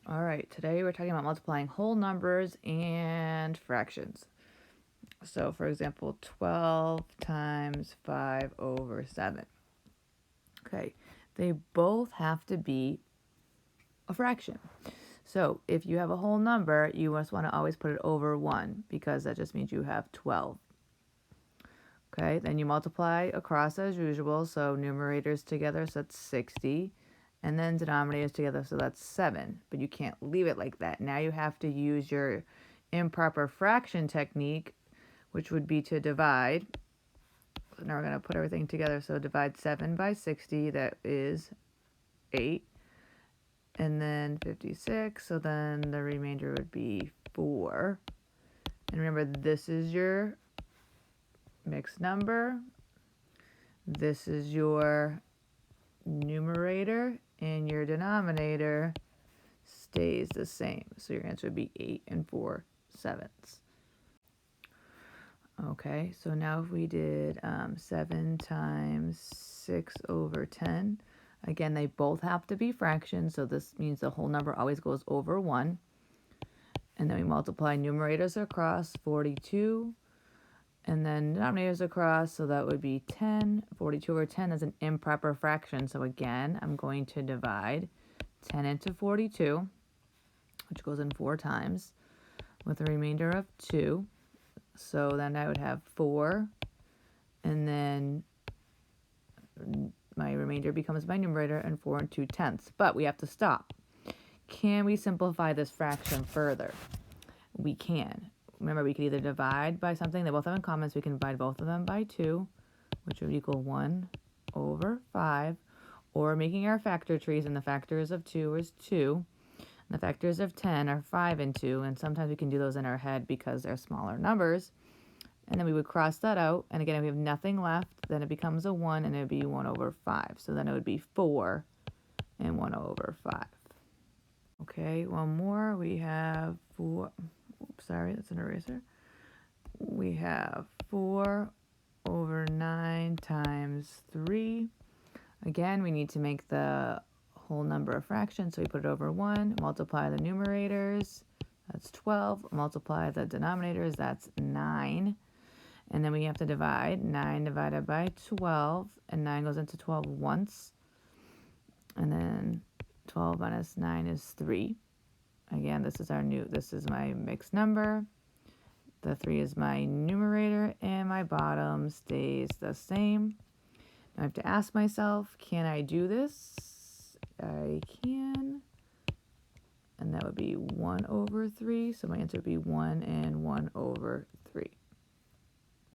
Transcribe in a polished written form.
All right, today we're talking about multiplying whole numbers and fractions. So, for example, 12 times 5 over 7. Okay, they both have to be a fraction. So, if you have a whole number, you must want to always put it over 1 because that just means you have 12. Okay, then you multiply across as usual, so numerators together, so that's 60. And then denominators together, so that's 7. But you can't leave it like that. Now you have to use your improper fraction technique, which would be to divide. So now we're going to put everything together. So divide 7 by 60, that is 8. And then 56, so then the remainder would be 4. And remember, this is your mixed number. This is your numerator, and your denominator stays the same. So your answer would be 8 4/7. Okay, so now if we did 7 times 6 over 10, again, they both have to be fractions, so this means the whole number always goes over 1. And then we multiply numerators across, 42, and then denominators across, so that would be 10. 42 over 10 is an improper fraction, so again, I'm going to divide 10 into 42, which goes in 4 times, with a remainder of 2. So then I would have 4, and then my remainder becomes my numerator, and 4 2/10. But we have to stop. Can we simplify this fraction further? We can. Remember, we could either divide by something they both have in common, so we can divide both of them by 2, which would equal 1 over 5, or making our factor trees, and the factors of 2 is 2, and the factors of 10 are 5 and 2, and sometimes we can do those in our head because they're smaller numbers. And then we would cross that out, and again, if we have nothing left, then it becomes a 1, and it would be 1 over 5. So then it would be 4 and 1 over 5. Okay, one more. We have 4. Oops, sorry, that's an eraser. We have 4 over 9 times 3. Again, we need to make the whole number a fraction, so we put it over 1, multiply the numerators, that's 12, multiply the denominators, that's 9. And then we have to divide. 9 divided by 12, and 9 goes into 12 once. And then 12 minus 9 is 3. Again, this is my mixed number. The 3 is my numerator, and my bottom stays the same. Now I have to ask myself, can I do this? I can. And that would be 1 over 3. So my answer would be 1 and 1 over